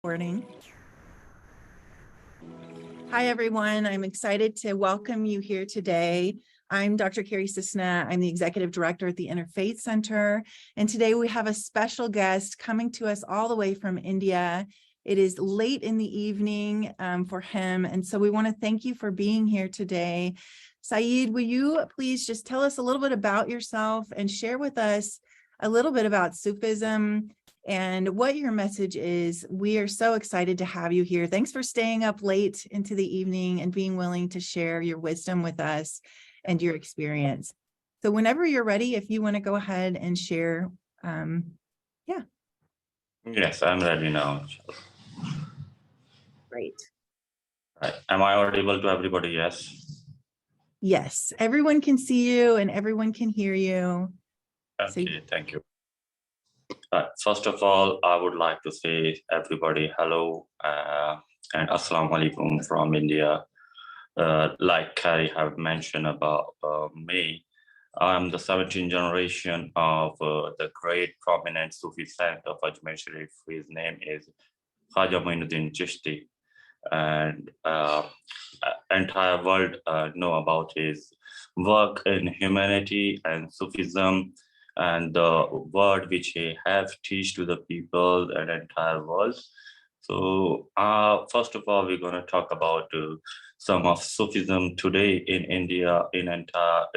Recording. Hi, everyone. I'm excited to welcome you here today. I'm Dr. Carrie Cisna. I'm the Executive Director at the Interfaith Center. And today we have a special guest coming to us all the way from India. It is late in the evening for him. And so we want to thank you for being here today. Syed, will you please just tell us a little bit about yourself and share with us a little bit about Sufism and what your message is. We are so excited to have you here. Thanks for staying up late into the evening and being willing to share your wisdom with us and your experience. So whenever you're ready, if you want to go ahead and share, yeah. Yes, I'm ready now. Great. Right. Am I audible to everybody? Yes. Yes, everyone can see you and everyone can hear you. Okay, thank you. First of all, I would like to say everybody hello and assalamu alaikum from India. Like Carrie have mentioned about me, I'm the 17th generation of the great prominent Sufi saint of Ajmer Sharif. His name is Haji Chishty, and entire world know about his work in humanity and Sufism, and the word which he have teach to the people and entire world. So first of all, we're going to talk about some of Sufism today in India, in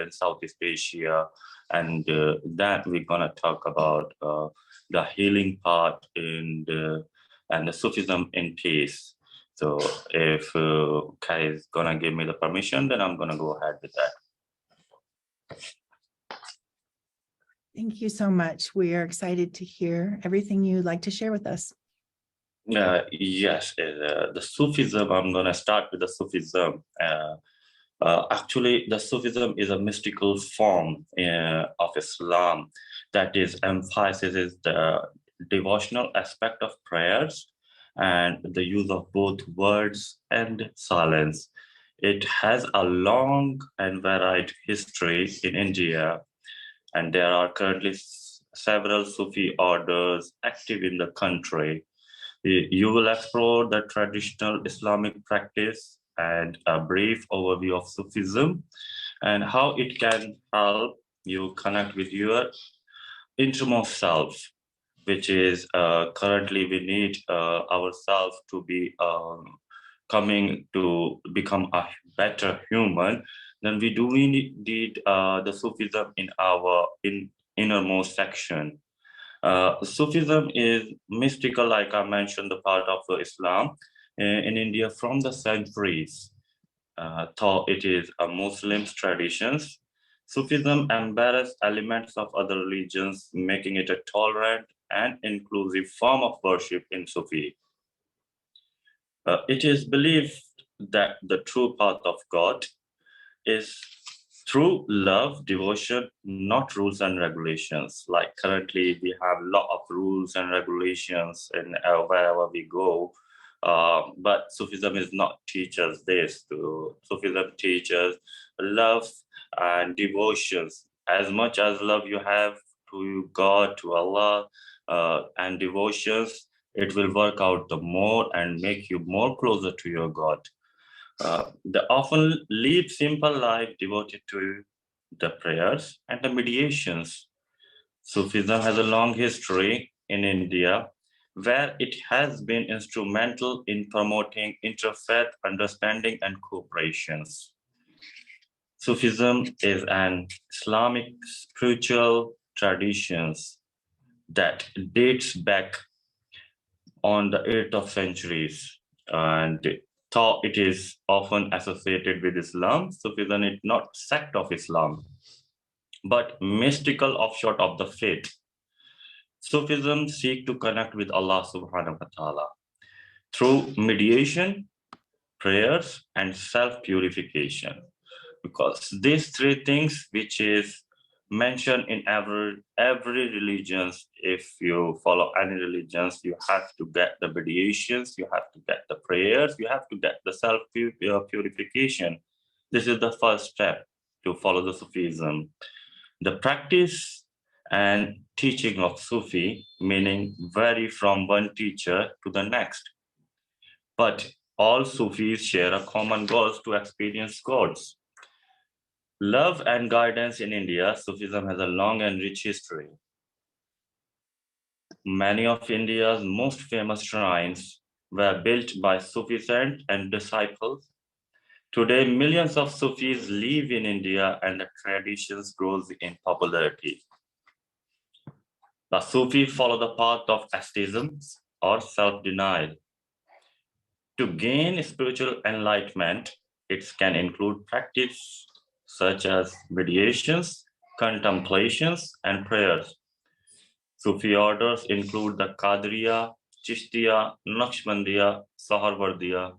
Southeast Asia, and that we're going to talk about the healing part and the Sufism in peace. So if Kai is going to give me the permission, then I'm going to go ahead with that. Thank you so much. We are excited to hear everything you'd like to share with us. Yes, the Sufism, I'm going to start with the Sufism. Actually, the Sufism is a mystical form of Islam that emphasizes the devotional aspect of prayers and the use of both words and silence. It has a long and varied history in India, and there are currently several Sufi orders active in the country. You will explore the traditional Islamic practice and a brief overview of Sufism and how it can help you connect with your innermost self, which is currently we need ourselves to be coming to become a better human. Then we need the Sufism in our innermost section. Sufism is mystical, like I mentioned, the part of Islam in India from the centuries. Though it is a Muslim's traditions, Sufism embraces elements of other religions, making it a tolerant and inclusive form of worship in Sufi. It is believed that the true path of God is through love, devotion, not rules and regulations. Like currently, we have a lot of rules and regulations in wherever we go. But Sufism is not teaches this. Sufism teaches love and devotions. As much as love you have to God, to Allah, and devotions, it will work out the more and make you more closer to your God. They often lead simple life devoted to the prayers and the meditations. Sufism has a long history in India where it has been instrumental in promoting interfaith understanding and cooperations. Sufism is an Islamic spiritual tradition that dates back on the 8th of centuries, and though it is often associated with Islam, Sufism is not sect of Islam, but mystical offshoot of the faith. Sufism seek to connect with Allah subhanahu wa ta'ala through mediation, prayers, and self-purification. Because these three things, which is mentioned in every religions, if you follow any religions, you have to get the meditations, you have to get the prayers, you have to get the self-purification. This is the first step to follow the Sufism. The practice and teaching of Sufi, meaning vary from one teacher to the next, But all Sufis share a common goal to experience gods. Love and guidance in India, Sufism has a long and rich history. Many of India's most famous shrines were built by Sufi saints and disciples. Today, millions of Sufis live in India and the traditions grows in popularity. The Sufi follow the path of asceticism or self-denial. To gain spiritual enlightenment, it can include practice such as meditations, contemplations, and prayers. Sufi orders include the Qadriya, Chishtiya, Naqshbandiya, Saharwardiya,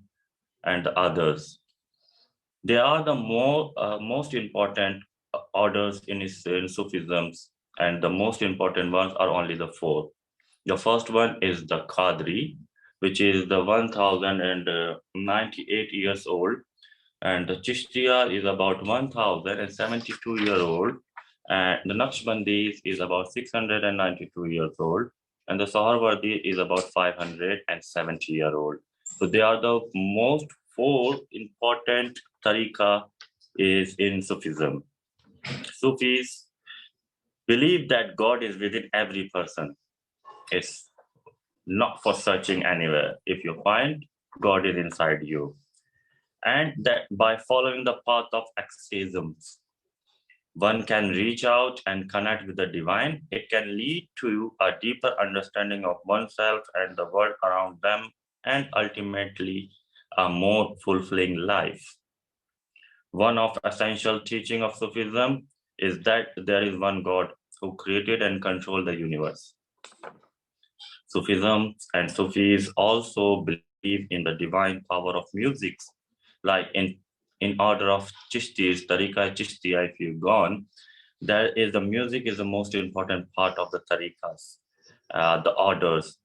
and others. They are the most important orders in Sufism, and the most important ones are only the four. The first one is the Qadri, which is the 1098 years old, and the Chishtiya is about 1072-year-old, and the Naqshbandi is about 692 years old, and the Saharwardi is about 570-year-old. So they are the most four important tariqa is in Sufism. Sufis believe that God is within every person. It's not for searching anywhere. If you find, God is inside you. And that by following the path of asceticism, one can reach out and connect with the divine. It can lead to a deeper understanding of oneself and the world around them, and ultimately a more fulfilling life. One of essential teaching of Sufism is that there is one God who created and controlled the universe. Sufism and Sufis also believe in the divine power of music, like in order of Chishtis, Tariqa Chishtiya, if you've gone, there is the music is the most important part of the tariqas, the orders,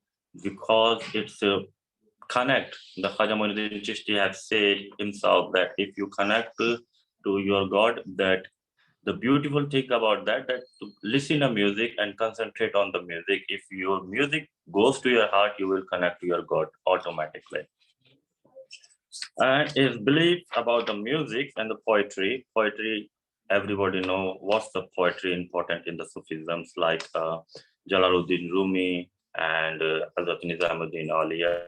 because it's connect. The Khaja Muinuddin Chishti has said himself that if you connect to your God, that the beautiful thing about that to listen to music and concentrate on the music. If your music goes to your heart, you will connect to your God automatically. And his belief about the music and the poetry. Poetry, everybody know what's the poetry important in the Sufisms, like Jalaluddin Rumi and Hazrat Nizamuddin Auliya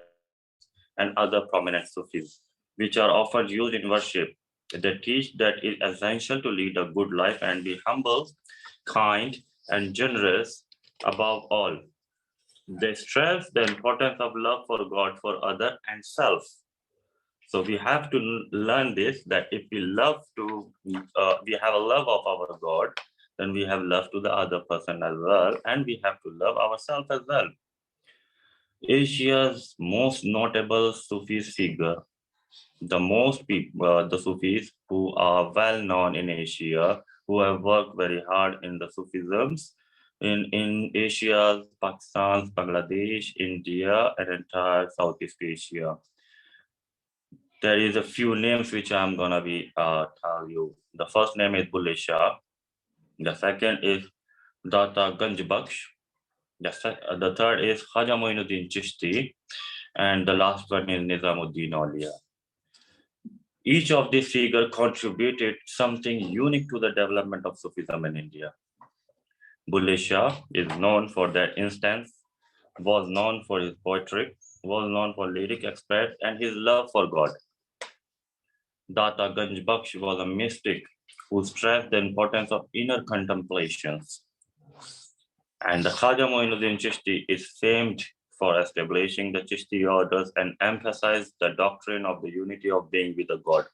and other prominent Sufis, which are often used in worship. They teach that it is essential to lead a good life and be humble, kind, and generous above all. They stress the importance of love for God, for other, and self. So we have to learn this, that if we we have a love of our God, then we have love to the other person as well, and we have to love ourselves as well. Asia's most notable Sufi figure, the Sufis who are well known in Asia, who have worked very hard in the Sufisms, in Asia, Pakistan, Bangladesh, India, and entire Southeast Asia. There is a few names which I'm gonna be tell you. The first name is Bulle Shah. The second is Data Ganj Baksh. The third is Haja Muinuddin Chishti, and the last one is Nizamuddin Auliya. Each of these figures contributed something unique to the development of Sufism in India. Bulle Shah is known for that instance, was known for his poetry, was known for lyric expert, and his love for God. Data Ganj Baksh was a mystic who stressed the importance of inner contemplations. And the Khaja Muinuddin Chishti is famed for establishing the Chishti orders and emphasized the doctrine of the unity of being with the God,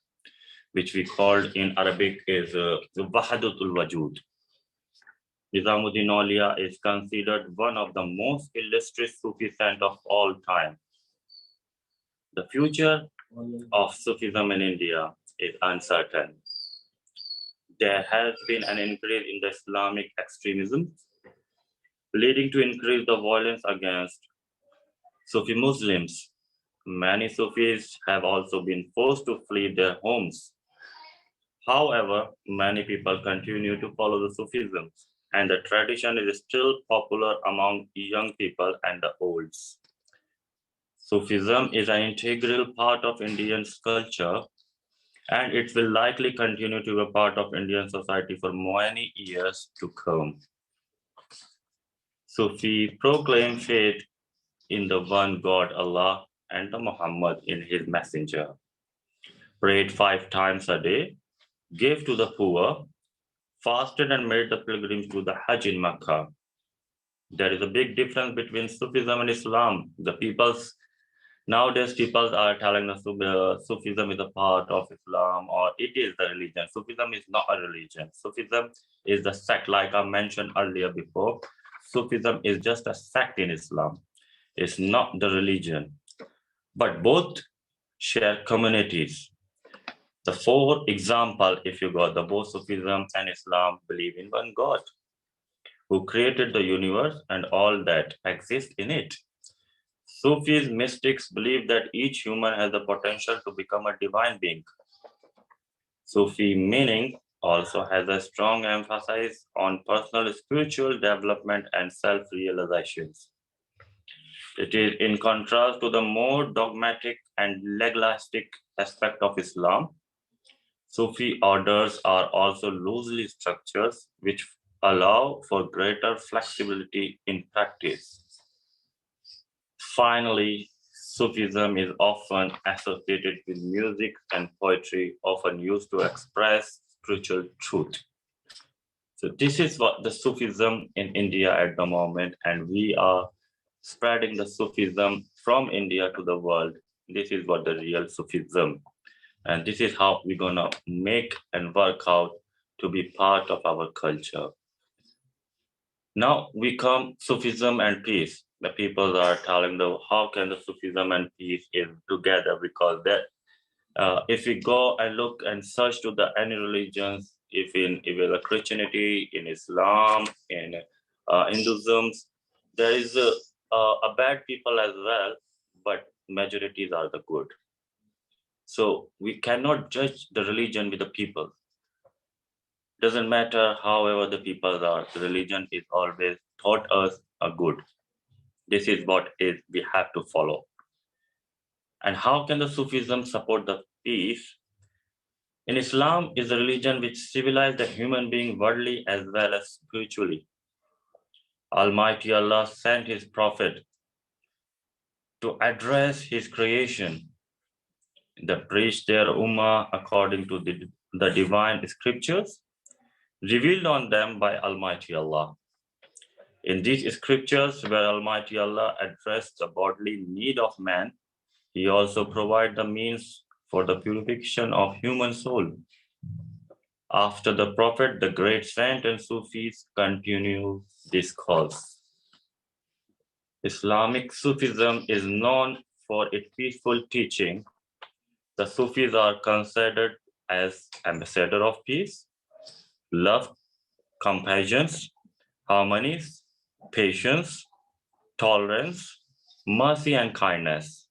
which we called in Arabic is Wahdatul Wajud. Nizamuddin Auliya is considered one of the most illustrious Sufi saints of all time. The future of Sufism in India is uncertain. There has been an increase in the Islamic extremism, leading to increase the violence against Sufi Muslims. Many Sufis have also been forced to flee their homes. However, many people continue to follow the Sufism, and the tradition is still popular among young people and the olds. Sufism is an integral part of Indian culture, and it will likely continue to be a part of Indian society for many years to come. Sufis proclaim faith in the one God, Allah, and the Muhammad in his messenger, prayed 5 times a day, gave to the poor, fasted and made the pilgrims to the Hajj in Mecca. There is a big difference between Sufism and Islam. Nowadays people are telling us Sufism is a part of Islam or it is the religion. Sufism is not a religion. Sufism is the sect, like I mentioned earlier before. Sufism is just a sect in Islam. It's not the religion. But both share communities. The for example, if you got the both Sufism and Islam believe in one God who created the universe and all that exists in it. Sufis mystics believe that each human has the potential to become a divine being. Sufi meaning also has a strong emphasis on personal spiritual development and self-realizations. It is in contrast to the more dogmatic and legalistic aspect of Islam. Sufi orders are also loosely structured, which allow for greater flexibility in practice. Finally, Sufism is often associated with music and poetry, often used to express spiritual truth. So this is what the Sufism in India at the moment, and we are spreading the Sufism from India to the world. This is what the real Sufism. And this is how we're gonna make and work out to be part of our culture. Now we come Sufism and peace. The people are telling how can the Sufism and peace is together, because that if we go and look and search to the any religions, if the Christianity, in Islam, in Hinduism, there is a bad people as well, but majorities are the good. So we cannot judge the religion with the people. Doesn't matter however the people are, the religion is always taught us a good. This is what is we have to follow. And how can the Sufism support the peace? In Islam is a religion which civilized the human being worldly as well as spiritually. Almighty Allah sent his prophet to address his creation. They preached their ummah according to the divine scriptures revealed on them by Almighty Allah. In these scriptures, where Almighty Allah addressed the bodily need of man, he also provided the means for the purification of human soul. After the Prophet, the great saint and Sufis continue this cause. Islamic Sufism is known for its peaceful teaching. The Sufis are considered as ambassadors of peace, love, compassion, harmony, patience, tolerance, mercy, and kindness.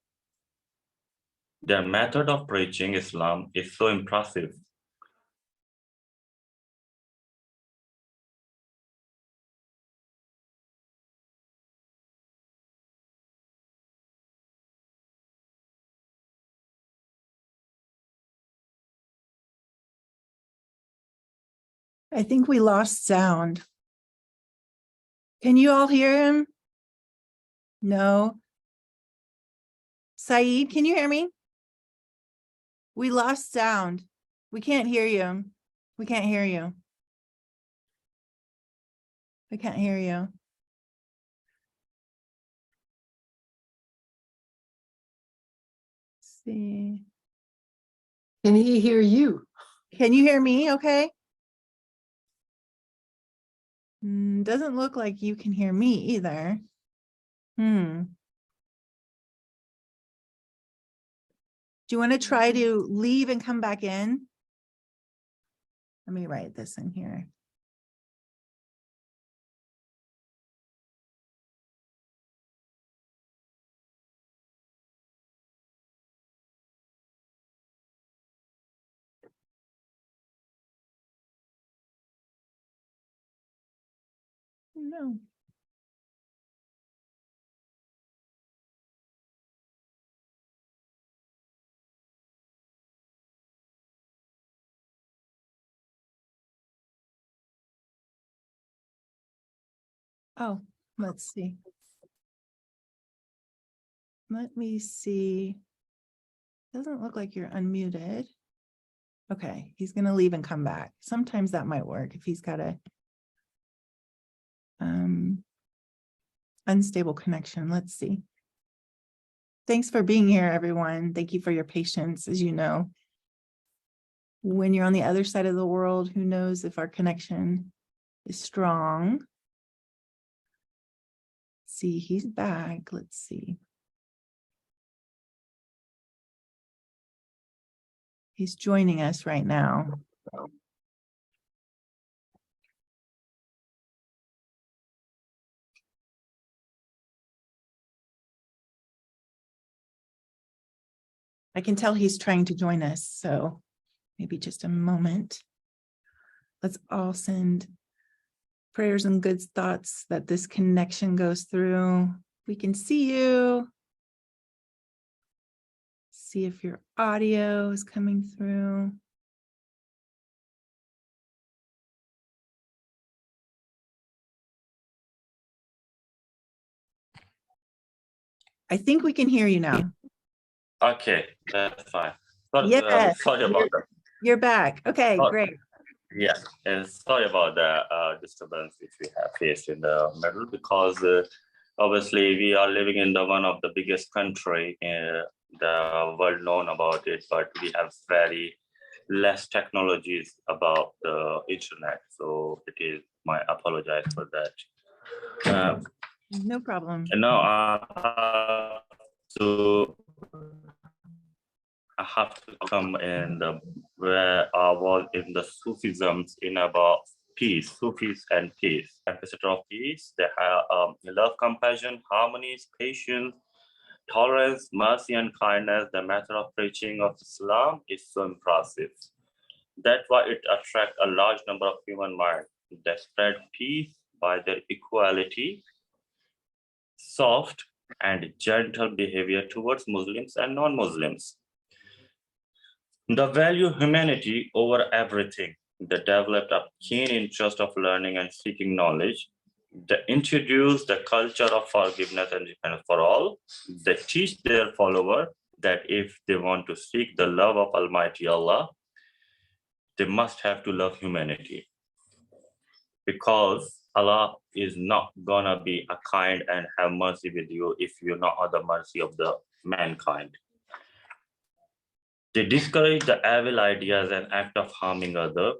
Their method of preaching Islam is so impressive. I think we lost sound. Can you all hear him? No. Syed, can you hear me? We lost sound. We can't hear you. We can't hear you. I can't hear you. Let's see. Can he hear you? Can you hear me okay? Doesn't look like you can hear me either. Do you want to try to leave and come back in? Let me write this in here. No. Oh, let's see. Let me see. Doesn't look like you're unmuted. Okay, he's gonna leave and come back. Sometimes that might work if he's got a unstable connection. Let's see. Thanks for being here, everyone. Thank you for your patience. As you know, when you're on the other side of the world, who knows if our connection is strong. See, he's back. Let's see. He's joining us right now. I can tell he's trying to join us, so maybe just a moment. Let's all send prayers and good thoughts that this connection goes through. We can see you. See if your audio is coming through. I think we can hear you now. Okay, that's fine. Yes, Sorry about that. you're back. Okay, great. Yeah, and sorry about the disturbance which we have faced in the middle, because obviously we are living in the one of the biggest country in the world known about it, but we have very less technologies about the internet. So it is my apologize for that. No problem. And now I have to come in where I was in the Sufisms in about peace, Sufis and peace. Ambassador of peace, they have love, compassion, harmony, patience, tolerance, mercy, and kindness. The method of preaching of Islam is so impressive. That's why it attracts a large number of human minds. They spread peace by their equality, soft and gentle behavior towards Muslims and non-Muslims. The value humanity over everything. They developed a keen interest of learning and seeking knowledge. They introduced the culture of forgiveness and repentance for all. They teach their followers that if they want to seek the love of Almighty Allah, they must have to love humanity. Because Allah is not gonna be a kind and have mercy with you if you're not at the mercy of the mankind. They discourage the evil ideas and act of harming others,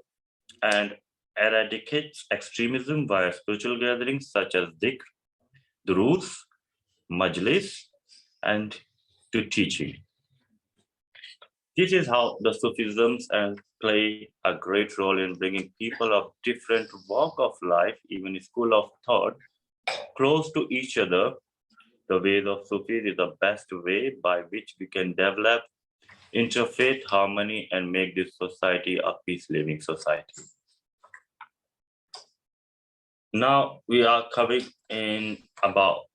and eradicates extremism via spiritual gatherings such as dhikr, durus, majlis, and to teaching. This is how the Sufisms play a great role in bringing people of different walk of life, even school of thought, close to each other. The ways of Sufis is the best way by which we can develop interfaith harmony and make this society a peace living society. Now we are coming in about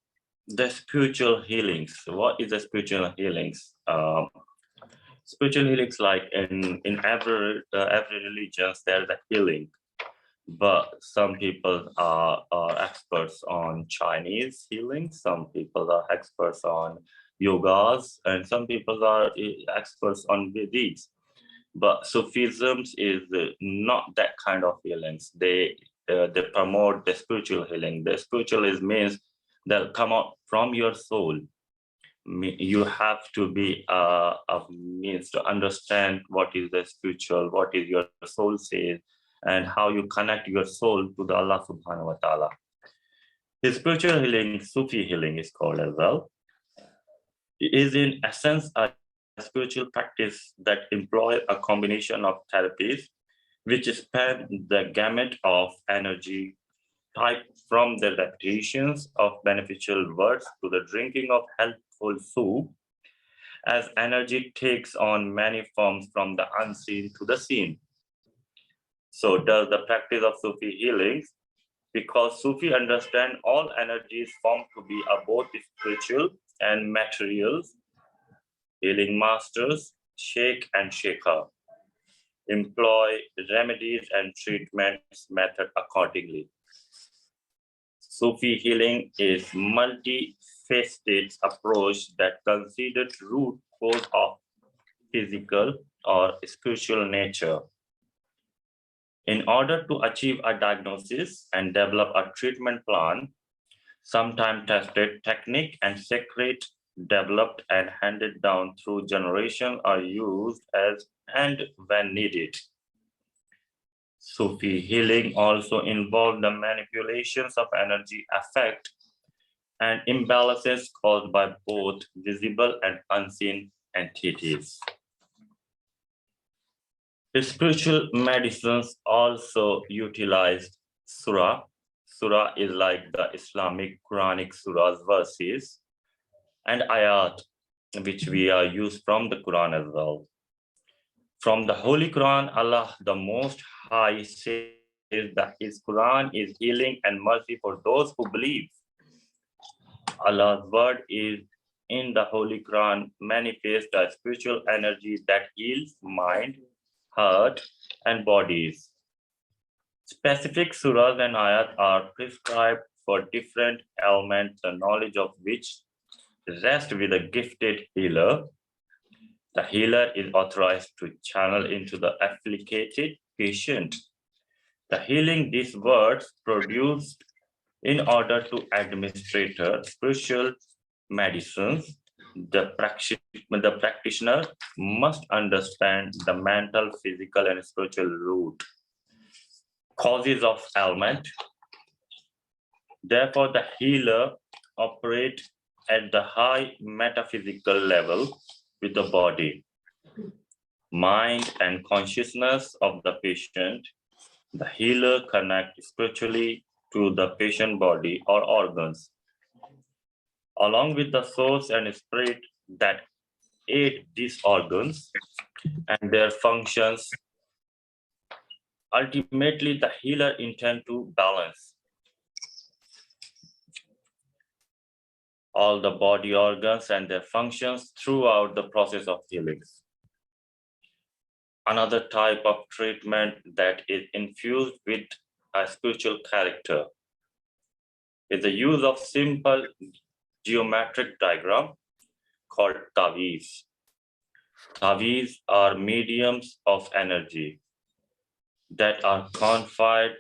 the spiritual healings. What is the spiritual healings? Spiritual healings, like in every religion, there's a healing, but some people are experts on Chinese healing, some people are experts on yogas, and some people are experts on Vedics. But Sufism is not that kind of healings. They promote the spiritual healing. The spiritual means that come out from your soul. You have to be a means to understand what is the spiritual, what is your soul says, and how you connect your soul to the Allah subhanahu wa ta'ala. The spiritual healing, Sufi healing is called as well. It is in essence a spiritual practice that employ a combination of therapies which span the gamut of energy type, from the repetitions of beneficial words to the drinking of healthful soup, as energy takes on many forms from the unseen to the seen. So does the practice of Sufi healings, because Sufi understand all energies formed to be both spiritual and material. Healing masters, Sheikh and Sheikha, employ remedies and treatments method accordingly. Sufi healing is multifaceted approach that considers root cause of physical or spiritual nature. In order to achieve a diagnosis and develop a treatment plan, sometimes tested technique and secret developed and handed down through generations are used as and when needed. Sufi healing also involved the manipulations of energy effect and imbalances caused by both visible and unseen entities. The spiritual medicines also utilized surah. Surah is like the Islamic Quranic surahs verses and ayat, which we are used from the Quran as well. From the Holy Quran, Allah the Most High says that His Quran is healing and mercy for those who believe. Allah's word is in the Holy Quran manifests a spiritual energy that heals mind, heart, and bodies. Specific surahs and ayat are prescribed for different ailments, the knowledge of which rests with a gifted healer. The healer is authorized to channel into the afflicted patient. The healing these words produced in order to administer spiritual medicines, the practitioner must understand the mental, physical, and spiritual root causes of ailment. Therefore, the healer operates at the high metaphysical level with the body, mind, and consciousness of the patient. The healer connects spiritually to the patient body or organs, along with the source and spirit that aid these organs and their functions. Ultimately, the healer intends to balance all the body organs and their functions throughout the process of healing. Another type of treatment that is infused with a spiritual character is the use of simple geometric diagram called taweez. Taweez are mediums of energy that are confined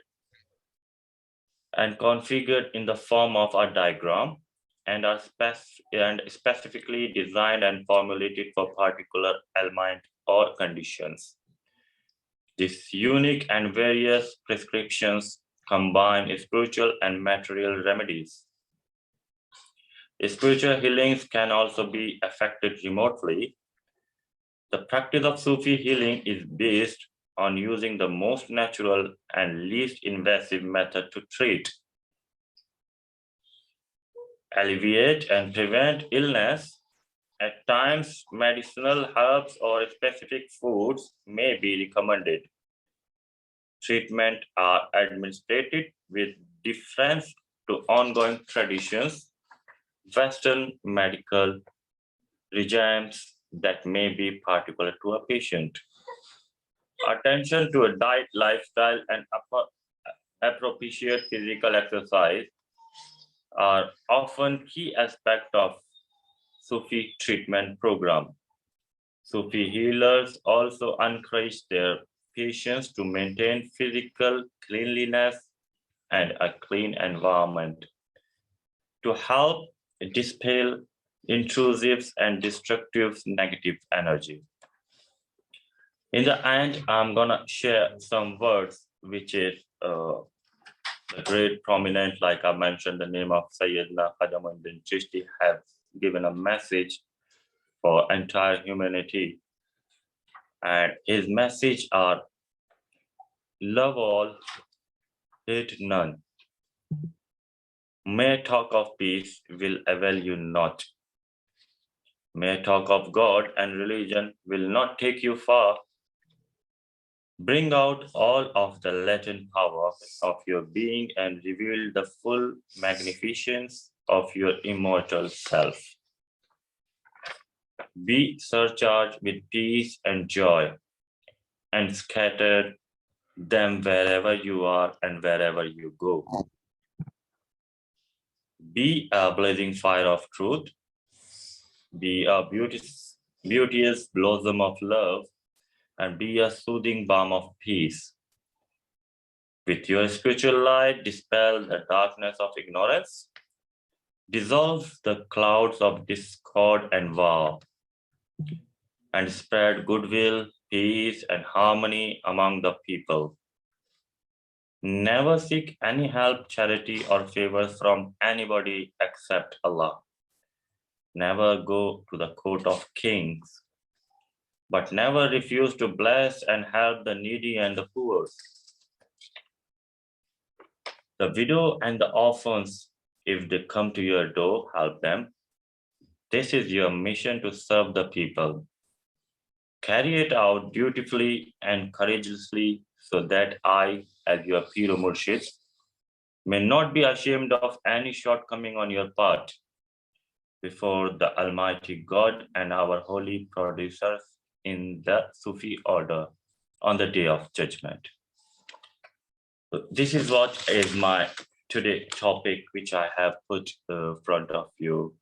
and configured in the form of a diagram and are specifically designed and formulated for particular ailment or conditions. These unique and various prescriptions combine spiritual and material remedies. Spiritual healings can also be effected remotely. The practice of Sufi healing is based on using the most natural and least invasive method to treat, alleviate, and prevent illness. At times, medicinal herbs or specific foods may be recommended. Treatment are administered with deference to ongoing traditions, Western medical regimes that may be particular to a patient. Attention to a diet, lifestyle, and appropriate physical exercise are often key aspects of Sufi treatment program. Sufi healers also encourage their patients to maintain physical cleanliness and a clean environment to help dispel intrusive and destructive negative energy. In the end, I'm gonna share some words which is the great prominent, like I mentioned, the name of Syed Haji Chishty have given a message for entire humanity. And his message are, love all, hate none. Mere talk of peace will avail you not. Mere talk of God and religion will not take you far. Bring out all of the latent power of your being and reveal the full magnificence of your immortal self. Be surcharged with peace and joy and scatter them wherever you are and wherever you go. Be a blazing fire of truth. Be a beauteous blossom of love, and be a soothing balm of peace. With your spiritual light, dispel the darkness of ignorance, dissolve the clouds of discord and war, and spread goodwill, peace, and harmony among the people. Never seek any help, charity, or favors from anybody except Allah. Never go to the court of kings, but never refuse to bless and help the needy and the poor. The widow and the orphans, if they come to your door, help them. This is your mission to serve the people. Carry it out dutifully and courageously so that I, as your Piro Murshid, may not be ashamed of any shortcoming on your part before the Almighty God and our holy producers in the Sufi order on the day of judgment. So this is what is my today topic, which I have put in front of you.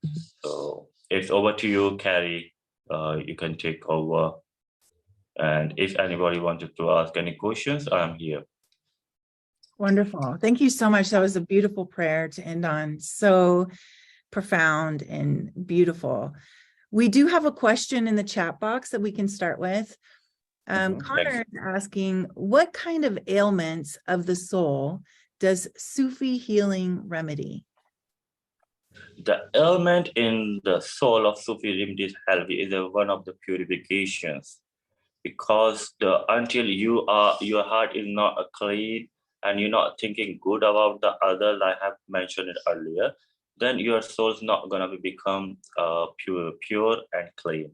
So it's over to you, Carrie. You can take over. And if anybody wanted to ask any questions, I'm here. Wonderful. Thank you so much. That was a beautiful prayer to end on. So profound and beautiful. We do have a question in the chat box that we can start with. Connor is asking, what kind of ailments of the soul does Sufi healing remedy? The element in the soul of Sufi remedies healthy is one of the purifications, because until your heart is not clean and you're not thinking good about the other, I have mentioned it earlier, then your soul's not gonna become pure and clean.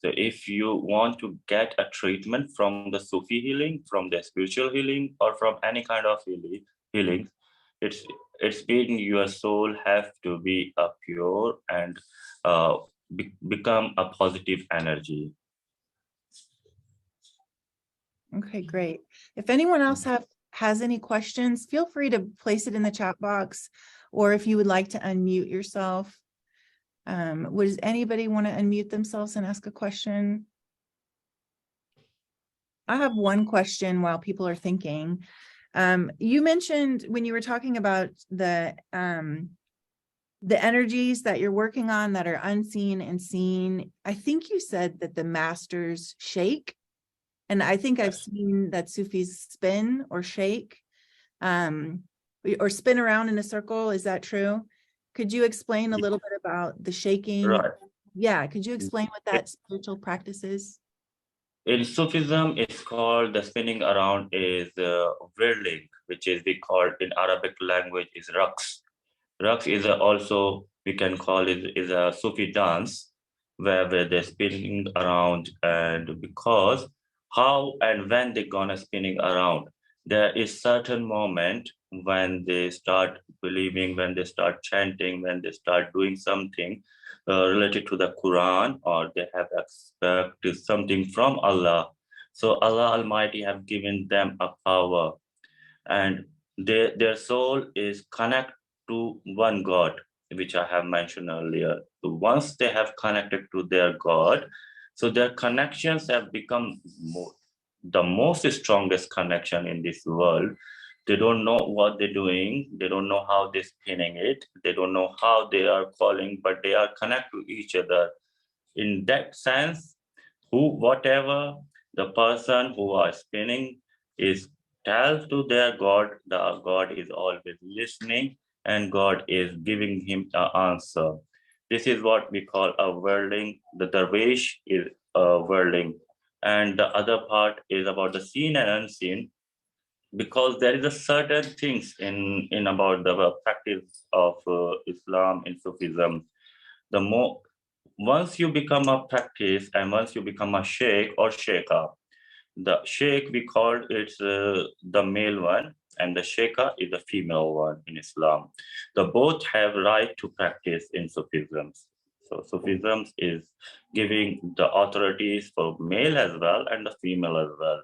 So if you want to get a treatment from the Sufi healing, from the spiritual healing, or from any kind of healing, it's been your soul have to be pure and become a positive energy. Okay, great. If anyone else has any questions, feel free to place it in the chat box, or if you would like to unmute yourself. Does anybody want to unmute themselves and ask a question? I have one question while people are thinking. You mentioned when you were talking about the energies that you're working on that are unseen and seen. I think you said that the masters shake. And I think I've seen that Sufis spin or shake, or spin around in a circle. Is that true? Could you explain a little bit about the shaking? Right. Yeah, could you explain what that spiritual practice is? In Sufism, it's called the spinning around is whirling, which is we call in Arabic language is raqs. Raqs is also, we can call it is a Sufi dance where they're spinning around, and because how and when they're gonna spinning around, there is certain moment when they start believing, when they start chanting, when they start doing something related to the Quran, or they have expected something from Allah. So Allah Almighty have given them a power, and their soul is connected to one God, which I have mentioned earlier. So once they have connected to their God, so their connections have become the most strongest connection in this world. They don't know what they're doing. They don't know how they're spinning it. They don't know how they are calling, but they are connected to each other. In that sense, whatever the person who are spinning is tells to their God, the God is always listening and God is giving him an answer. This is what we call a whirling. The dervish is a whirling. And the other part is about the seen and unseen, because there is a certain things in about the practice of Islam in Sufism. The more once you become a practice and once you become a sheikh or sheikha, the sheikh we call it the male one, and the sheikha is the female one in Islam. The both have right to practice in Sufism. So Sufism is giving the authorities for male as well and the female as well.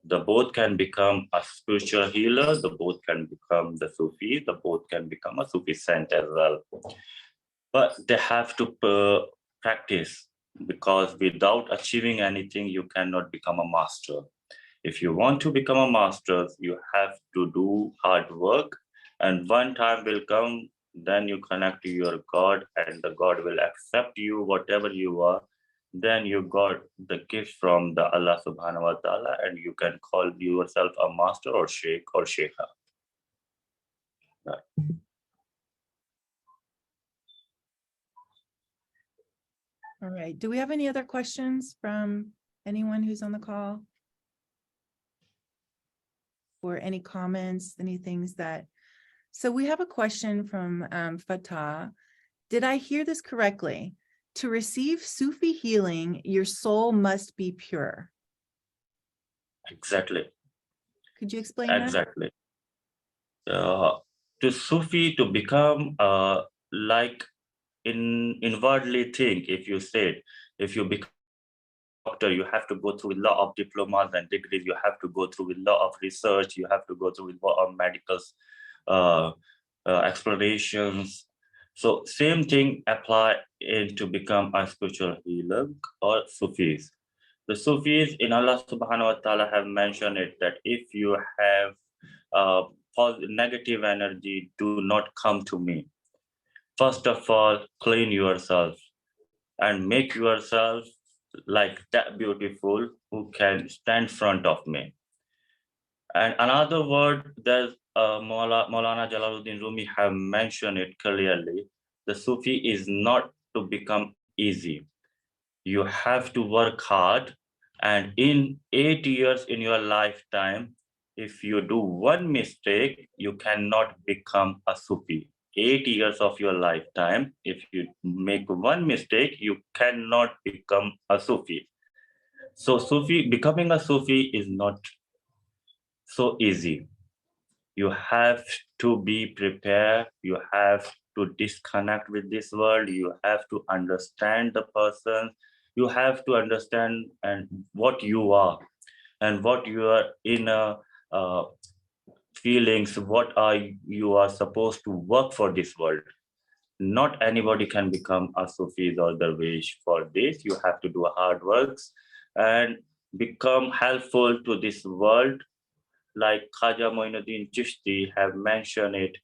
The both can become a spiritual healer, the both can become the Sufi, the both can become a Sufi saint as well. But they have to practice, because without achieving anything, you cannot become a master. If you want to become a master, you have to do hard work, and one time will come, then you connect to your God, and the God will accept you, whatever you are. Then you got the gift from the Allah subhanahu wa ta'ala, and you can call yourself a master or sheikh or sheikha. Right. All right. Do we have any other questions from anyone who's on the call? Or any comments, any things that... So we have a question from Fatah. Did I hear this correctly? To receive Sufi healing, your soul must be pure. Exactly. Could you explain that? Exactly. To Sufi, to become like inwardly think, if you said, if you become a doctor, you have to go through a lot of diplomas and degrees, you have to go through a lot of research, you have to go through a lot of medical explanations. So same thing apply to become a spiritual healer or Sufis. The Sufis in Allah subhanahu wa ta'ala have mentioned it, that if you have negative energy, do not come to me. First of all, clean yourself and make yourself like that beautiful who can stand in front of me. And another word that Maulana Jalaluddin Rumi have mentioned it clearly, the Sufi is not to become easy. You have to work hard, and in 8 years in your lifetime, if you do one mistake, you cannot become a Sufi. 8 years of your lifetime, if you make one mistake, you cannot become a Sufi. So becoming a Sufi is not so easy. You have to be prepared. You have to disconnect with this world. You have to understand the person. You have to understand and what you are and what your inner feelings, you are supposed to work for this world. Not anybody can become a Sufi or Darwish for this. You have to do hard works and become helpful to this world. Like Khaja Moinuddin Chishti have mentioned it,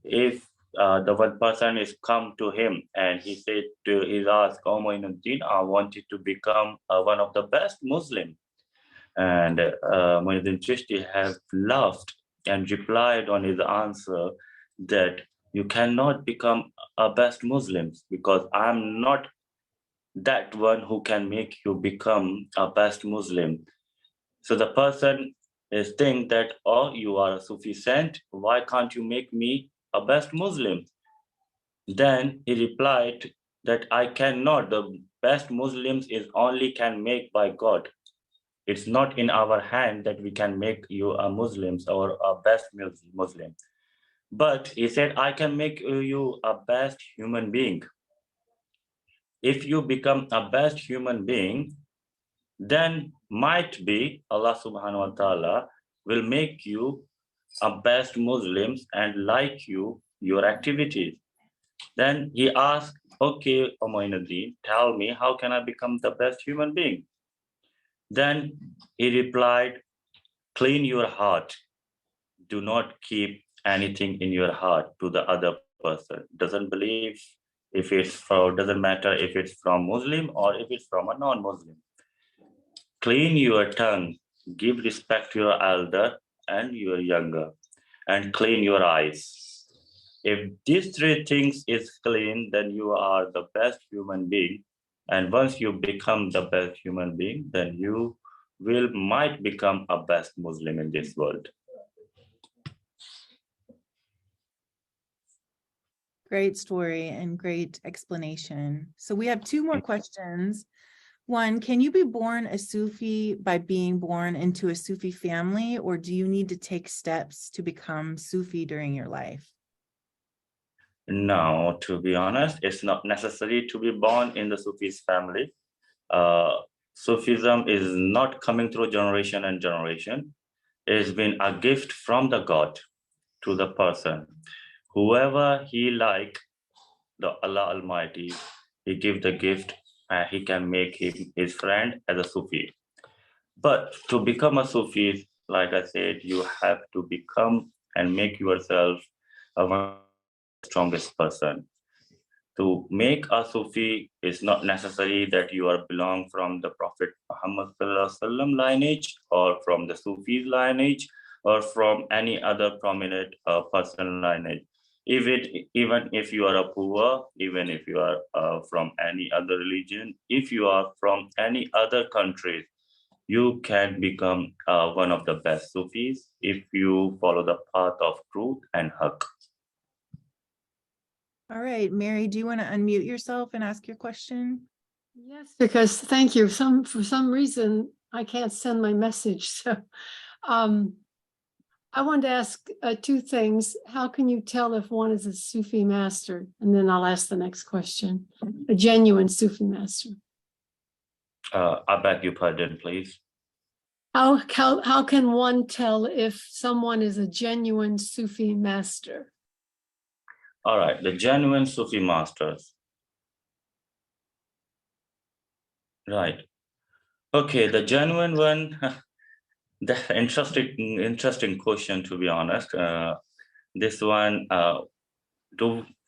if the one person is come to him and he said to he's asked, "Oh Moinuddin, I wanted to become one of the best Muslim," and Moinuddin Chishti have laughed and replied on his answer that you cannot become a best Muslim because I'm not that one who can make you become a best Muslim. So the person is think that, oh, you are a Sufi saint, why can't you make me a best Muslim? Then he replied that I cannot. The best Muslims is only can make by God. It's not in our hand that we can make you a Muslims or a best Muslim. But he said, I can make you a best human being. If you become a best human being, then might be Allah subhanahu wa ta'ala will make you a best Muslims and like you, your activities. Then he asked, okay, Moinuddin, tell me, how can I become the best human being? Then he replied, clean your heart. Do not keep anything in your heart to the other person. Doesn't believe if it's for, doesn't matter if it's from Muslim or if it's from a non-Muslim. Clean your tongue, give respect to your elder and your younger, and clean your eyes. If these three things is clean, then you are the best human being. And once you become the best human being, then you might become a best Muslim in this world. Great story and great explanation. So we have two more questions. One, can you be born a Sufi by being born into a Sufi family, or do you need to take steps to become Sufi during your life? No, to be honest, it's not necessary to be born in the Sufi's family. Sufism is not coming through generation and generation. has been a gift from the God to the person. Whoever he like, the Allah Almighty, he give the gift and he can make him his friend as a Sufi. But to become a Sufi, like I said, you have to become and make yourself a one of the strongest person. To make a Sufi is not necessary that you are belong from the Prophet Muhammad Sallallahu Alaihi Wasallam lineage or from the Sufis lineage or from any other prominent person lineage. Even if you are a poor, even if you are from any other religion, if you are from any other country, you can become one of the best Sufis if you follow the path of truth and haqq. All right, Mary, do you want to unmute yourself and ask your question? Yes, because thank you. For some reason, I can't send my message. So I wanted to ask two things. How can you tell if one is a Sufi master? And then I'll ask the next question. A genuine Sufi master. I beg your pardon, please. How can one tell if someone is a genuine Sufi master? All right, the genuine Sufi masters. Right. Okay, the genuine one. The interesting question, to be honest. This one,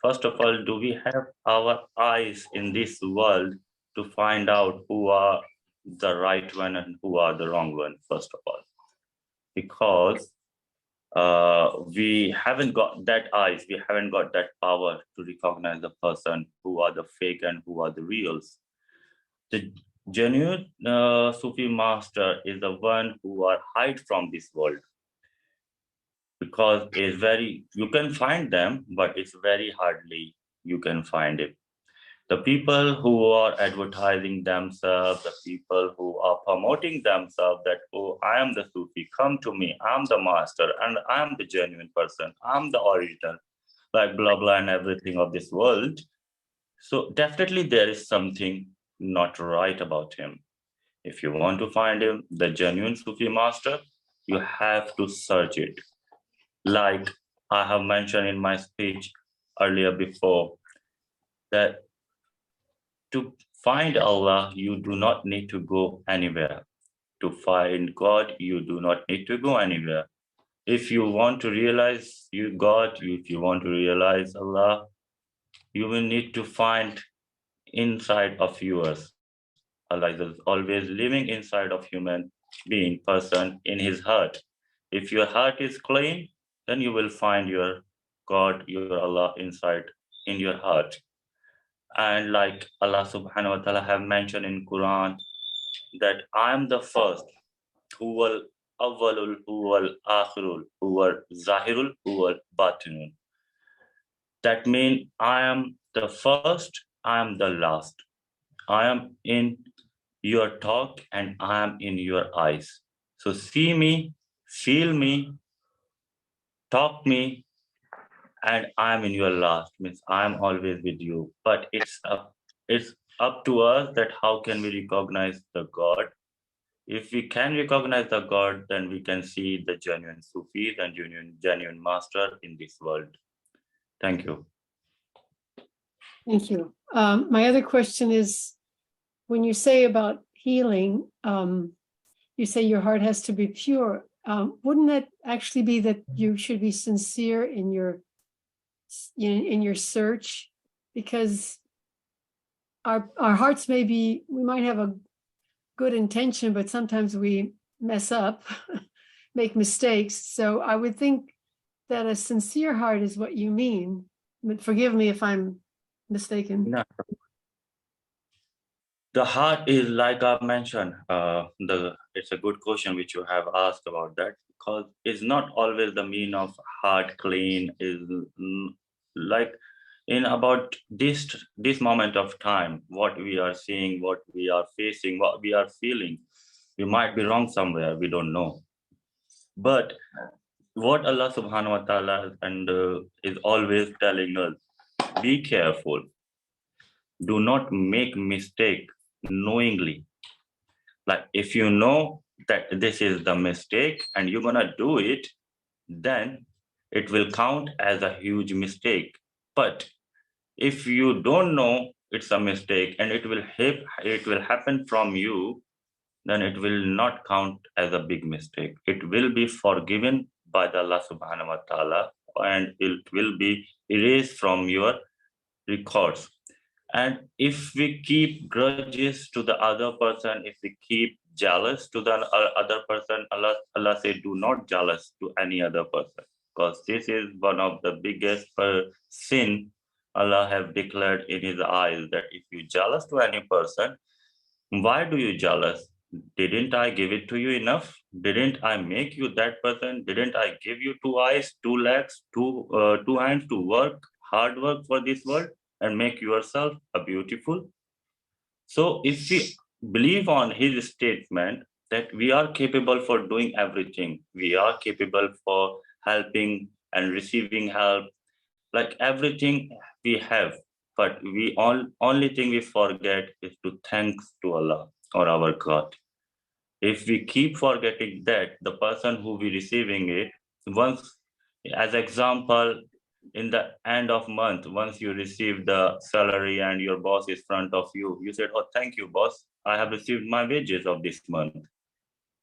first of all, do we have our eyes in this world to find out who are the right one and who are the wrong one, first of all? Because we haven't got that eyes, we haven't got that power to recognize the person who are the fake and who are the reals. The genuine Sufi master is the one who are hide from this world, because you can find them, but it's very hardly you can find it. The people who are advertising themselves, the people who are promoting themselves that, oh, I am the Sufi, come to me, I'm the master, and I'm the genuine person, I'm the original, like blah, blah, and everything of this world. So definitely there is something not right about him. If you want to find him, the genuine Sufi master, you have to search it. Like I have mentioned in my speech earlier before, that to find Allah, you do not need to go anywhere. To find God, you do not need to go anywhere. If you want to realize God, if you want to realize Allah, you will need to find inside of yours. Allah is always living inside of human being, person, in his heart. If your heart is clean, then you will find your God, your Allah inside in your heart. And like Allah subhanahu wa ta'ala have mentioned in Quran, that I am the first, huwal awwalul, huwal akhirul, huwal zahirul, huwal batinul. That means I am the first, I am the last. I am in your talk and I am in your eyes. So see me, feel me, talk me, and I am in your last. Means I am always with you. But it's up to us that how can we recognize the God. If we can recognize the God, then we can see the genuine Sufis and genuine master in this world. Thank you. Thank you. My other question is, when you say about healing, you say your heart has to be pure. Wouldn't that actually be that you should be sincere in your search? Because our hearts we might have a good intention, but sometimes we mess up, make mistakes. So I would think that a sincere heart is what you mean. But forgive me if I'm mistaken. No. The heart is, like I mentioned, it's a good question which you have asked about that, because it's not always the mean of heart clean is like in about this moment of time, what we are seeing, what we are facing, what we are feeling. We might be wrong somewhere, we don't know. But what Allah subhanahu wa ta'ala is always telling us, be careful. Do not make mistake knowingly. Like if you know that this is the mistake and you're gonna do it, then it will count as a huge mistake. But if you don't know it's a mistake and it will happen from you, then it will not count as a big mistake. It will be forgiven by the Allah subhanahu wa ta'ala, and it will be erased from your records. And if we keep grudges to the other person, if we keep jealous to the other person, Allah said, do not jealous to any other person, because this is one of the biggest sin Allah have declared in his eyes, that if you jealous to any person, why do you jealous? Didn't I give it to you enough? Didn't I make you that person? Didn't I give you 2 eyes, 2 legs, 2 hands to work, hard work for this world and make yourself a beautiful? So if we believe on his statement that we are capable for doing everything, we are capable for helping and receiving help, like everything we have, but only thing we forget is to thanks to Allah or our God. If we keep forgetting that, the person who be receiving it, once, as example, in the end of month, once you receive the salary and your boss is front of you, you said, oh, thank you, boss, I have received my wages of this month,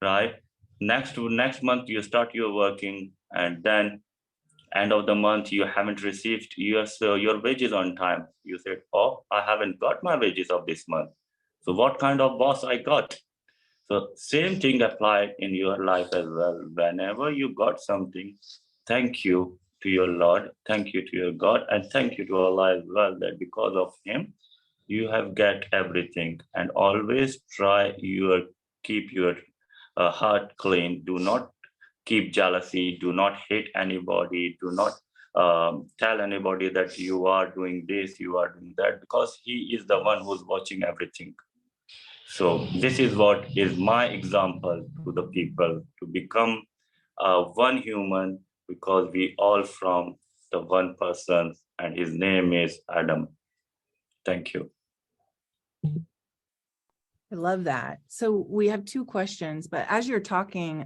right? Next month you start your working, and then end of the month you haven't received your wages on time. You said, oh, I haven't got my wages of this month. So what kind of boss I got? So same thing applied in your life as well. Whenever you got something, thank you to your Lord, thank you to your God, and thank you to Allah as well, that because of him, you have get everything. And always try keep your heart clean. Do not keep jealousy. Do not hate anybody. Do not tell anybody that you are doing this, you are doing that, because he is the one who's watching everything. So this is what is my example to the people, to become one human, because we all from the one person, and his name is Adam. Thank you. I love that. So we have 2 questions, but as you're talking,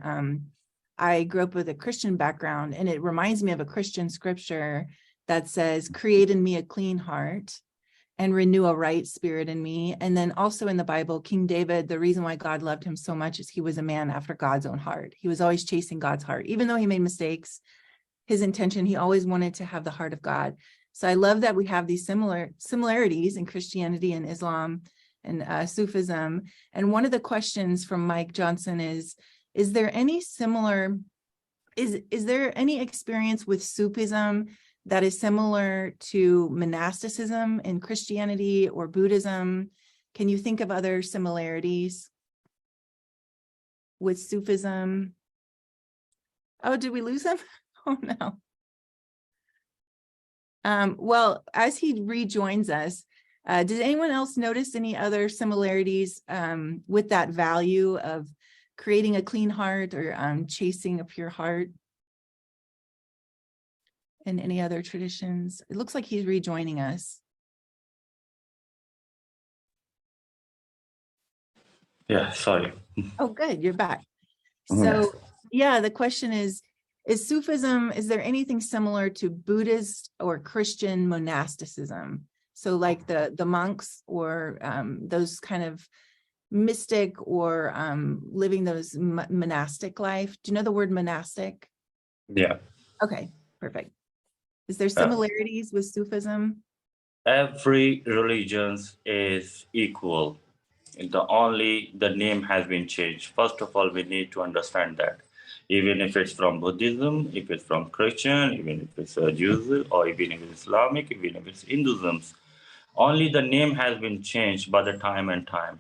I grew up with a Christian background, and it reminds me of a Christian scripture that says, create in me a clean heart and renew a right spirit in me. And then also in the Bible, King David, the reason why God loved him so much is he was a man after God's own heart. He was always chasing God's heart. Even though he made mistakes, his intention, he always wanted to have the heart of God. So I love that we have these similarities in Christianity and Islam and Sufism. And one of the questions from Mike Johnson is there any is there any experience with Sufism that is similar to monasticism in Christianity or Buddhism? Can you think of other similarities with Sufism? Oh, did we lose him? Oh, no. Well, as he rejoins us, did anyone else notice any other similarities with that value of creating a clean heart or chasing a pure heart? And any other traditions? It looks like he's rejoining us. Yeah, sorry. Oh, good, you're back. So yeah, the question is Sufism, is there anything similar to Buddhist or Christian monasticism? So like the monks or those kind of mystic or living those monastic life. Do you know the word monastic? Yeah. Okay, perfect. Is there similarities with Sufism? Every religion is equal. The name has been changed. First of all, we need to understand that. Even if it's from Buddhism, if it's from Christian, even if it's Jews, or even if it's Islamic, even if it's Hinduism, only the name has been changed by the time and time,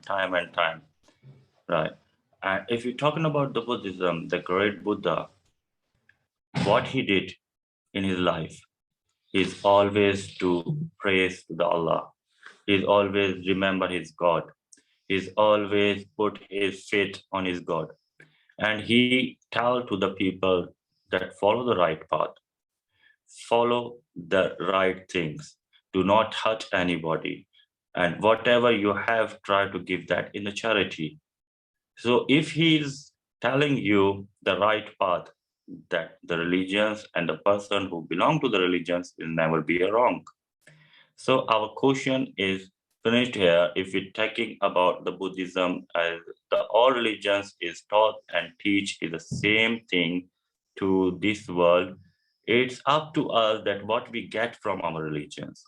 right? And if you're talking about the Buddhism, the great Buddha, what he did in his life is always to praise the Allah. He's always remember his God. He's always put his faith on his God. And he tell to the people that follow the right path, follow the right things, do not hurt anybody. And whatever you have, try to give that in the charity. So if he's telling you the right path, that the religions and the person who belong to the religions will never be wrong. So our question is finished here. If we're talking about the Buddhism, as the all religions is taught and teach is the same thing to this world, it's up to us that what we get from our religions.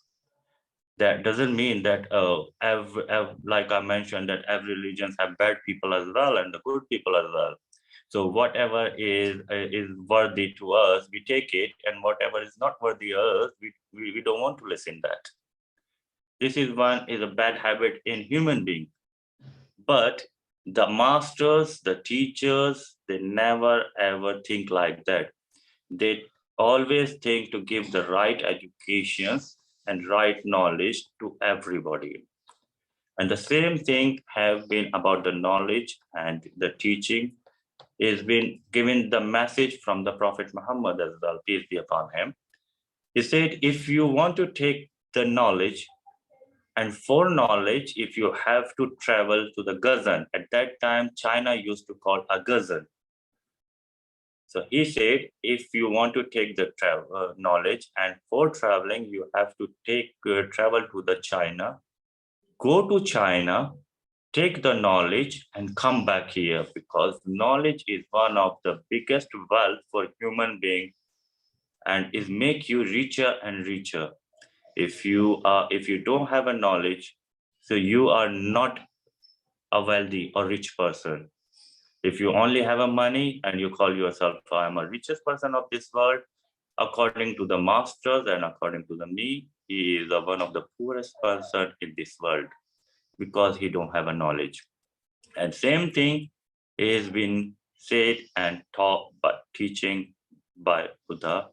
That doesn't mean that like I mentioned, that every religions have bad people as well and the good people as well. So whatever is worthy to us, we take it, and whatever is not worthy us, we don't want to listen that. This is a bad habit in human being. But the masters, the teachers, they never ever think like that. They always think to give the right educations and right knowledge to everybody. And the same thing have been about the knowledge and the teaching is been given the message from the Prophet Muhammad as well, peace be upon him. He said, if you want to take the knowledge, and for knowledge, if you have to travel to the Gazan, at that time, China used to call a Gazan. So he said, if you want to take the knowledge, and for traveling, you have to travel to the China, go to China, take the knowledge and come back here, because knowledge is one of the biggest wealth for human being and is make you richer and richer. If you don't have a knowledge, so you are not a wealthy or rich person. If you only have a money and you call yourself, I am a richest person of this world, according to the masters and according to the me, he is one of the poorest person in this world because he don't have a knowledge. And same thing is been said and taught by teaching by Buddha.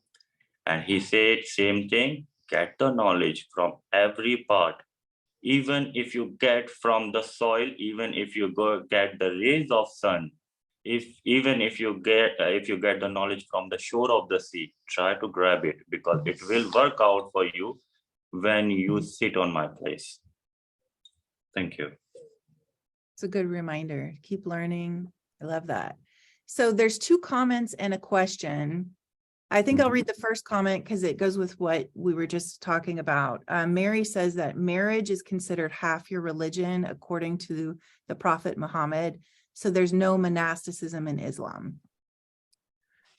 And he said same thing, get the knowledge from every part. Even if you get from the soil, even if you get the rays of sun, even if you get the knowledge from the shore of the sea, try to grab it, because it will work out for you when you sit on my place. Thank you. It's a good reminder. Keep learning. I love that. So there's two comments and a question. I think I'll read the first comment because it goes with what we were just talking about. Mary says that marriage is considered half your religion according to the Prophet Muhammad. So there's no monasticism in Islam.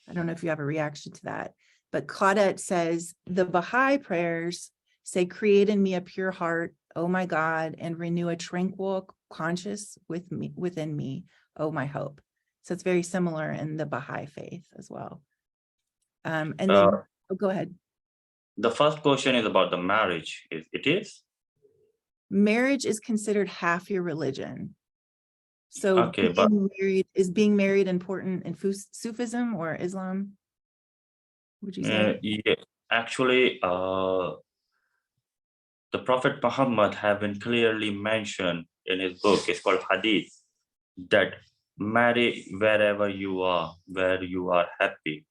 I don't know if you have a reaction to that. But Claudette says the Baha'i prayers say, create in me a pure heart, oh my God, and renew a tranquil conscience within me, oh my hope. So it's very similar in the Baha'i faith as well. And then go ahead. The first question is about the marriage. It is? Marriage is considered half your religion. So okay, being married important in Sufism or Islam? Would you say? Yeah, actually, the Prophet Muhammad have been clearly mentioned in his book, it's called Hadith, that marry wherever you are, where you are happy.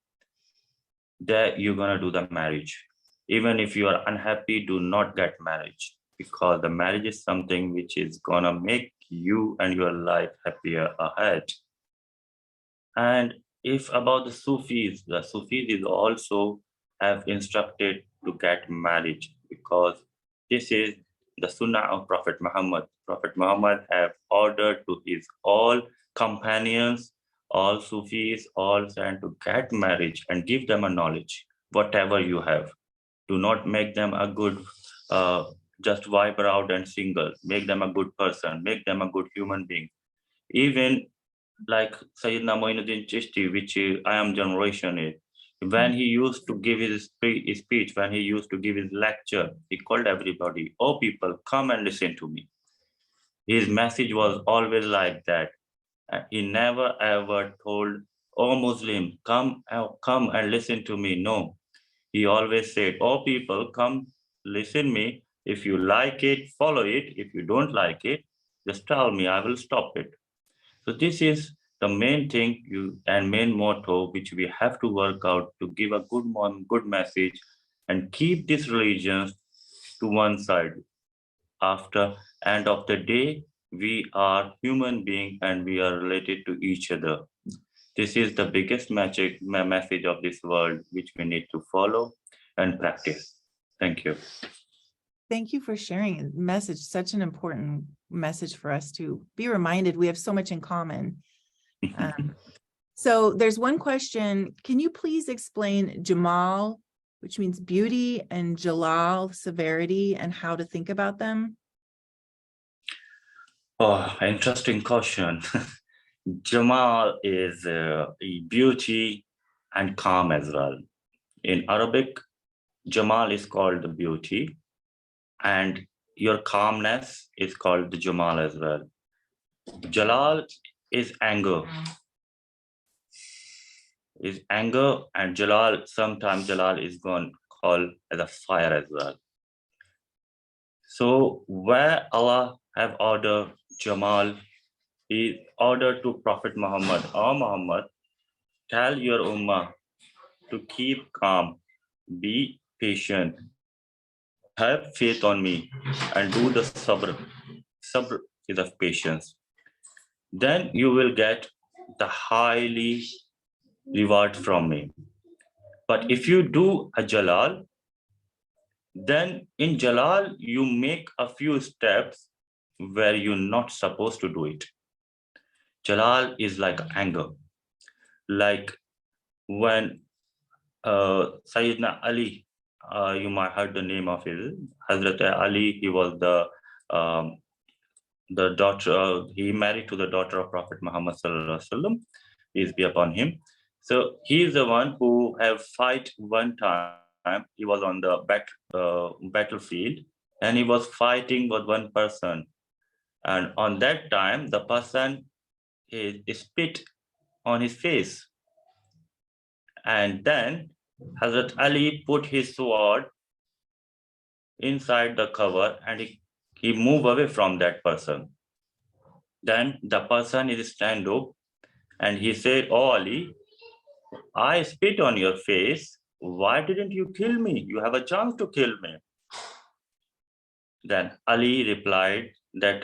There you're gonna do the marriage. Even if you are unhappy, do not get marriage, because the marriage is something which is gonna make you and your life happier ahead. And if about the Sufis is also have instructed to get married, because this is the Sunnah of Prophet Muhammad. Prophet Muhammad have ordered to his all companions, all Sufis, all saints to get marriage and give them a knowledge, whatever you have. Do not make them a good, just wipe out and single. Make them a good person, make them a good human being. Even like Sayyidina Moinuddin Chishty, which I am generation is, when he used to give his speech, when he used to give his lecture, he called everybody, oh people, come and listen to me. His message was always like that. He never ever told, oh Muslim, come and listen to me. No, he always said, oh people, come listen me. If you like it, follow it. If you don't like it, just tell me, I will stop it. So this is the main thing and main motto which we have to work out to give a good message and keep these religions to one side. After end of the day, We are human beings and we are related to each other. This is the biggest message of this world, which we need to follow and practice. Thank you. Thank you for sharing a message, such an important message for us to be reminded we have so much in common. So there's one question. Can you please explain Jamal, which means beauty, and Jalal, severity, and how to think about them? Oh, interesting question. Jamal is beauty and calm as well. In Arabic, Jamal is called the beauty, and your calmness is called the Jamal as well. Jalal is anger. Is anger, and Jalal, sometimes Jalal is going called as a fire as well. So where Allah have ordered Jamal, He ordered to Prophet Muhammad, "Oh Muhammad, tell your ummah to keep calm, be patient, have faith on me, and do the sabr." Sabr is of patience. Then you will get the highly reward from me. But if you do a Jalal, then in Jalal, you make a few steps where you're not supposed to do it. Jalal is like anger. Like when Sayyidina Ali, you might heard the name of his, Hazrat Ali, he was the daughter, he married to the daughter of Prophet Muhammad Sallallahu Alaihi Wasallam, peace be upon him. So he is the one who have fight one time. He was on the battlefield and he was fighting with one person. And on that time, the person spit on his face. And then Hazrat Ali put his sword inside the cover and he moved away from that person. Then the person is stand up and he said, "Oh Ali, I spit on your face. Why didn't you kill me? You have a chance to kill me." Then Ali replied that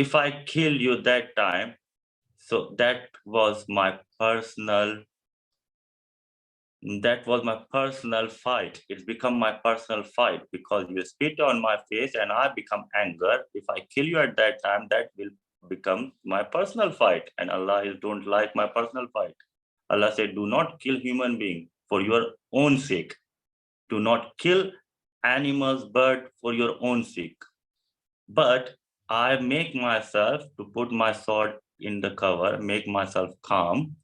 if I kill you that time, so that was my personal fight. It's become my personal fight because you spit on my face and I become anger. If I kill you at that time, that will become my personal fight. And Allah don't like my personal fight. Allah said, "Do not kill human being for your own sake. Do not kill animals, bird for your own sake. But I make myself to put my sword in the cover, make myself calm.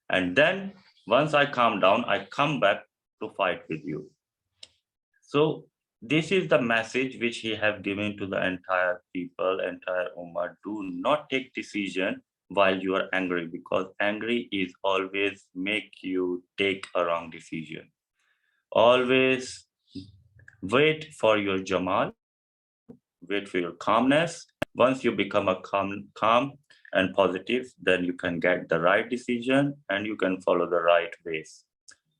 And then once I calm down, I come back to fight with you." So this is the message which he have given to the entire people, entire ummah. Do not take decision while you are angry, because angry is always make you take a wrong decision. Always wait for your Jamal, wait for your calmness. Once you become a calm and positive, then you can get the right decision and you can follow the right ways.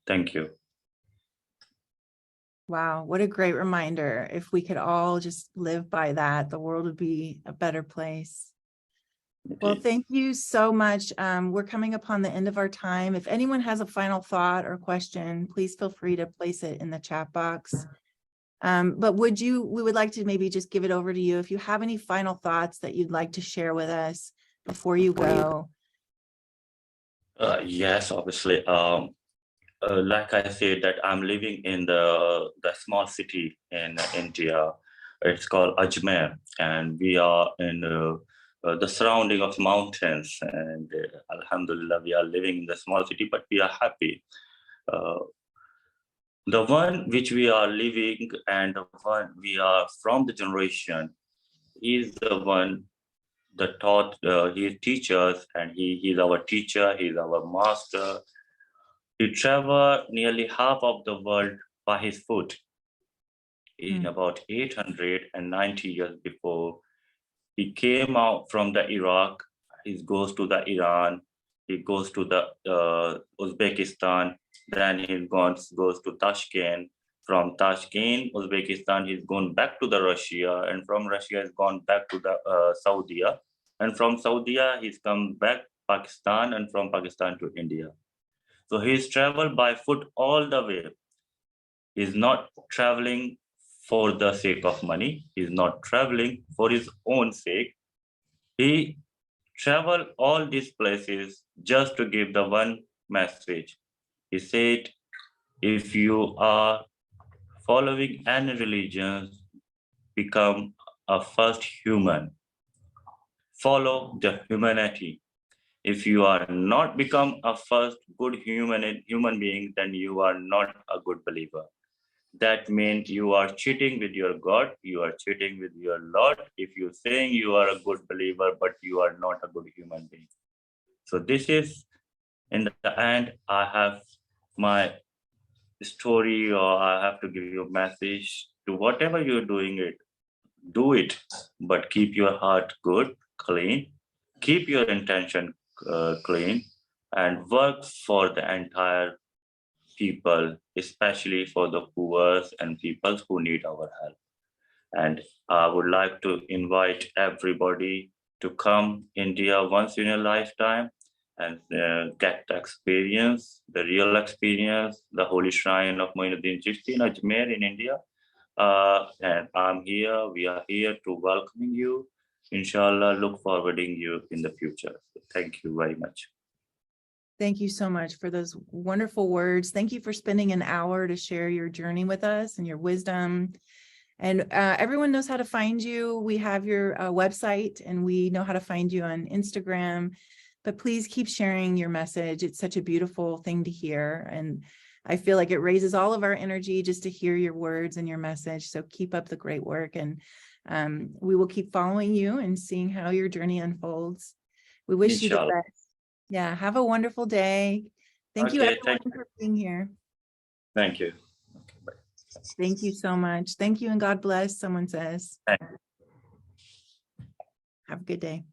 Thank you. Wow, what a great reminder. If we could all just live by that, the world would be a better place. Well, thank you so much. We're coming upon the end of our time. If anyone has a final thought or question, please feel free to place it in the chat box. But we would like to maybe just give it over to you. If you have any final thoughts that you'd like to share with us before you go. Yes, obviously. Like I said, that I'm living in the small city in India. It's called Ajmer, and we are in the surrounding of mountains. And Alhamdulillah, we are living in the small city, but we are happy. The one which we are living and the one we are from the generation is the one that taught, he teaches, and he is our teacher, he is our master. He traveled nearly half of the world by his foot. In about 890 years before, he came out from the Iraq, he goes to the Iran, he goes to the Uzbekistan, then he goes to Tashkent. From Tashkent, Uzbekistan, he's gone back to the Russia, and from Russia he's gone back to the Saudi, and from Saudi he's come back Pakistan, and from Pakistan to India. So he's traveled by foot all the way. He's not traveling for the sake of money. He's not traveling for his own sake. He traveled all these places just to give the one message. He said, if you are following any religion, become a first human. Follow the humanity. If you are not become a first good human being, then you are not a good believer. That means you are cheating with your God, you are cheating with your Lord, if you're saying you are a good believer, but you are not a good human being. So this is, in the end, I have my story, or I have to give you a message to whatever you're doing it, do it, but keep your heart good, clean, keep your intention clean, and work for the entire people, especially for the poor and people who need our help. And I would like to invite everybody to come India once in a lifetime and get the experience, the real experience, the holy shrine of Chishty Ajmer in India. And I'm here, we are here to welcoming you. Inshallah, look forwarding you in the future. Thank you very much. Thank you so much for those wonderful words. Thank you for spending an hour to share your journey with us and your wisdom. And everyone knows how to find you. We have your website, and we know how to find you on Instagram. But please keep sharing your message. It's such a beautiful thing to hear. And I feel like it raises all of our energy just to hear your words and your message. So keep up the great work. And we will keep following you and seeing how your journey unfolds. We wish you the best. Yeah, have a wonderful day. Thank you everyone for being here. Thank you. Okay, bye. Thank you so much. Thank you and God bless, someone says. Have a good day.